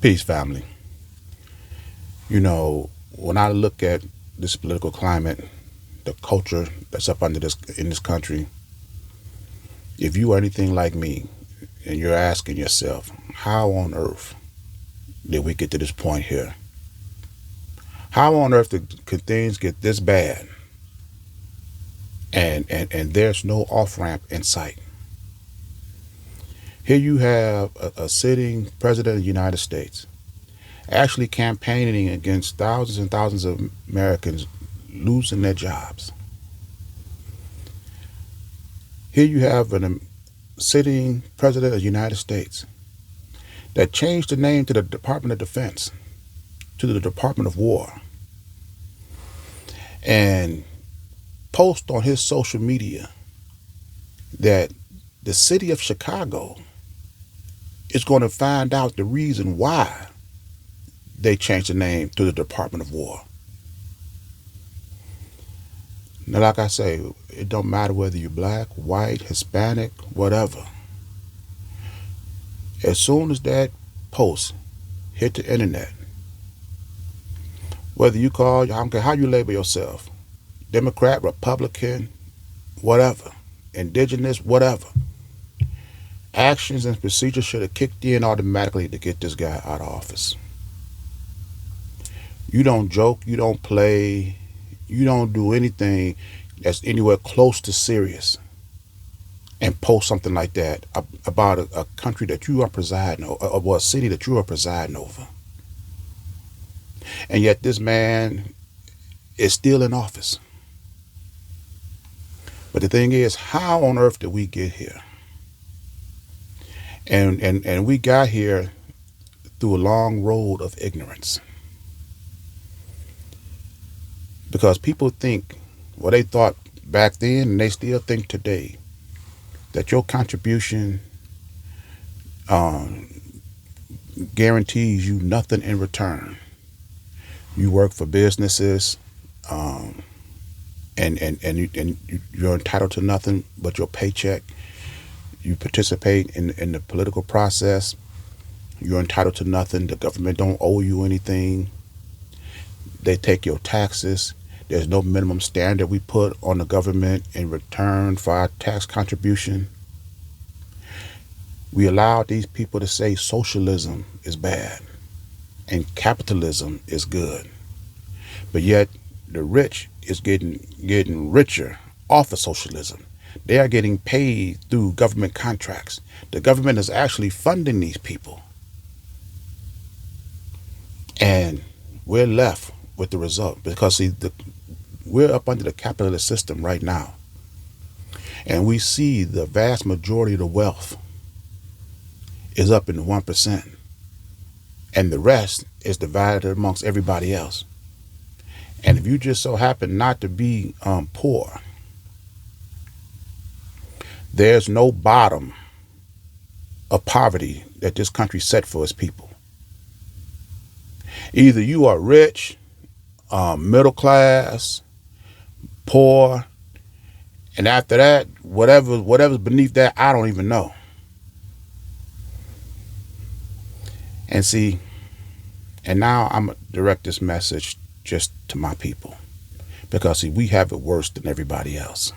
Peace, family. When I look at this political climate, the culture that's up under this in this country, if you are anything like me and you're asking yourself, how on earth did we get to this point here? How on earth could things get this bad and there's no off ramp in sight? Here you have a sitting president of the United States actually campaigning against thousands and thousands of Americans losing their jobs. Here you have a sitting president of the United States that changed the name to the Department of Defense to the Department of War and post on his social media that the city of Chicago is going to find out the reason why they changed the name to the Department of War. Now, like I say, it don't matter whether you're black, white, Hispanic, whatever. As soon as that post hit the internet, whether you call, I don't care how you label yourself, Democrat, Republican, whatever, indigenous, whatever, actions and procedures should have kicked in automatically to get this guy out of office. You don't joke, you don't play, you don't do anything that's anywhere close to serious and post something like that about a country that you are presiding over, or a city that you are presiding over. And yet this man is still in office. But the thing is, how on earth did we get here? And we got here through a long road of ignorance. Because people think, well, they thought back then and they still think today, that your contribution guarantees you nothing in return. You work for businesses, and you're entitled to nothing but your paycheck. You participate in the political process. You're entitled to nothing. The government don't owe you anything. They take your taxes. There's no minimum standard we put on the government in return for our tax contribution. We allowed these people to say socialism is bad and capitalism is good. But yet the rich is getting richer off of socialism. They are getting paid through government contracts. The government is actually funding these people. And we're left with the result because we're up under the capitalist system right now. And we see the vast majority of the wealth is up in the 1%. And the rest is divided amongst everybody else. And if you just so happen not to be poor, there's no bottom of poverty that this country set for its people. Either you are rich, middle class, poor, and after that, whatever's beneath that, I don't even know. And see, and now I'm going to direct this message just to my people. Because see, we have it worse than everybody else.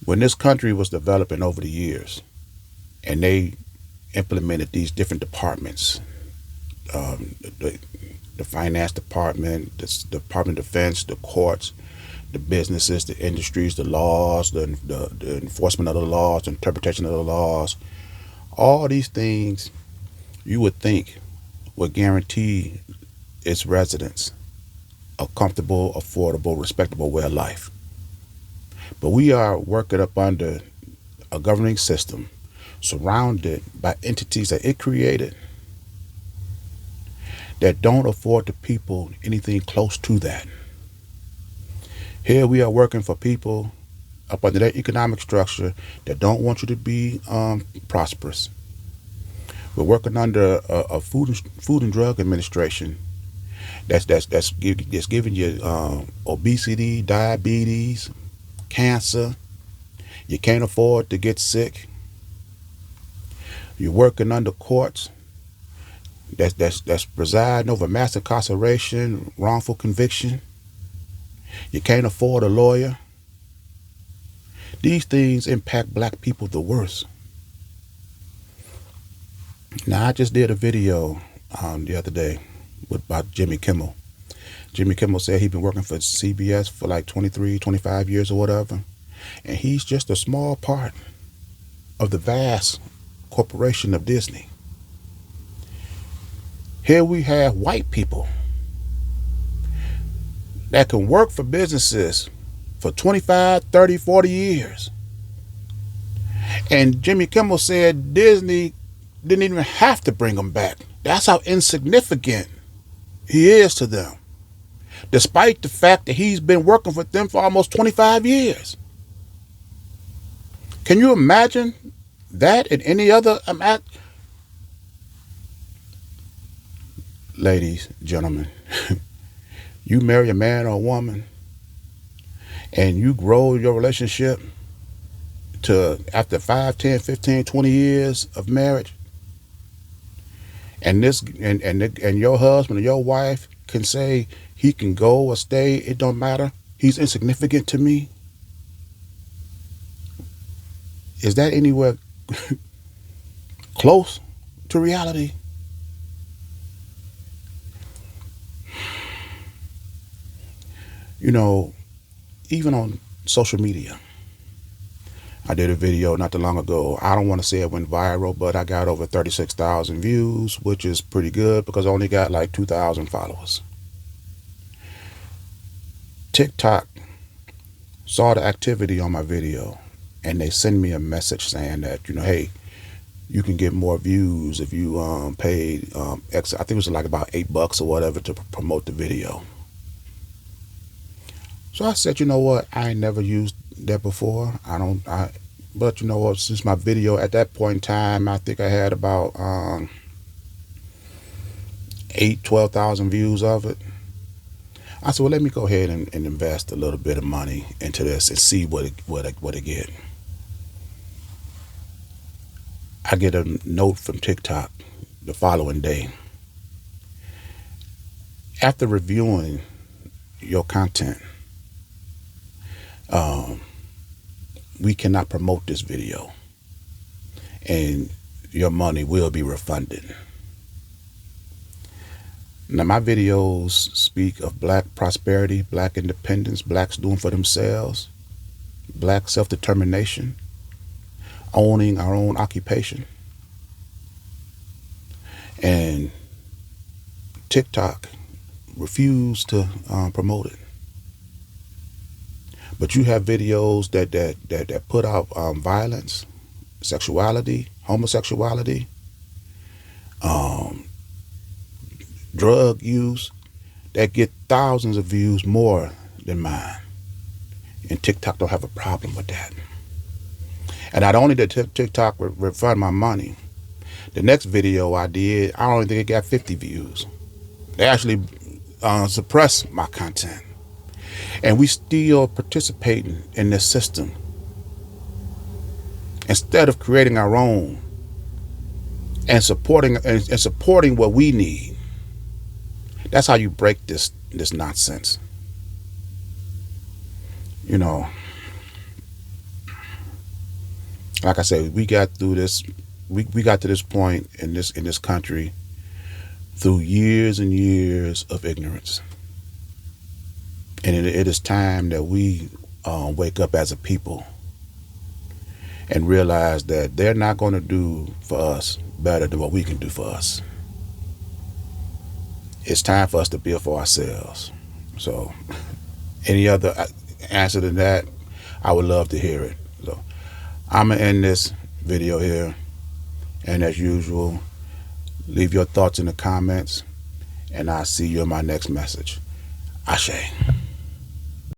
When this country was developing over the years, and they implemented these different departments, the finance department, the Department of Defense, the courts, the businesses, the industries, the laws, the enforcement of the laws, the interpretation of the laws, all these things you would think would guarantee its residents a comfortable, affordable, respectable way of life. But we are working up under a governing system surrounded by entities that it created that don't afford the people anything close to that. Here we are working for people up under that economic structure that don't want you to be prosperous. We're working under a Food and Drug Administration that's giving you obesity, diabetes, cancer. You can't afford to get sick. You're working under courts that's presiding over mass incarceration, wrongful conviction. You can't afford a lawyer. These things impact black people the worst. Now, I just did a video the other day about Jimmy Kimmel. Jimmy Kimmel said he'd been working for CBS for like 23, 25 years or whatever. And he's just a small part of the vast corporation of Disney. Here we have white people that can work for businesses for 25, 30, 40 years. And Jimmy Kimmel said Disney didn't even have to bring them back. That's how insignificant he is to them, despite the fact that he's been working for them for almost 25 years. Can you imagine that in any other ladies, gentlemen, you marry a man or a woman and you grow your relationship to after 5, 10, 15, 20 years of marriage, and your husband or your wife can say he can go or stay, it don't matter, he's insignificant to me. Is that anywhere close to reality? You know, even on social media, I did a video not too long ago. I don't want to say it went viral, but I got over 36,000 views, which is pretty good because I only got like 2,000 followers. TikTok saw the activity on my video and they send me a message saying that, hey, you can get more views if you paid X. I think it was like about $8 or whatever to promote the video. So I said, you know what? I ain't never used that before. But you know what? Since my video at that point in time, I think I had about 12,000 views of it. I said, well, let me go ahead and invest a little bit of money into this and see what it get. I get a note from TikTok the following day. After reviewing your content, we cannot promote this video and your money will be refunded. Now, my videos speak of black prosperity, black independence, blacks doing for themselves, black self-determination, owning our own occupation. And TikTok refused to promote it. But you have videos that put out violence, sexuality, homosexuality, drug use, that get thousands of views more than mine. And TikTok don't have a problem with that. And not only did TikTok refund my money, the next video I did, I don't think it got 50 views. They actually suppressed my content. And we still participating in this system instead of creating our own and supporting what we need. That's how you break this nonsense. You know, like I said, we got through this. We got to this point in this country through years and years of ignorance. And it is time that we wake up as a people and realize that they're not going to do for us better than what we can do for us. It's time for us to build for ourselves. So any other answer to that, I would love to hear it. So I'm going to end this video here. And as usual, leave your thoughts in the comments and I'll see you in my next message. Ashe.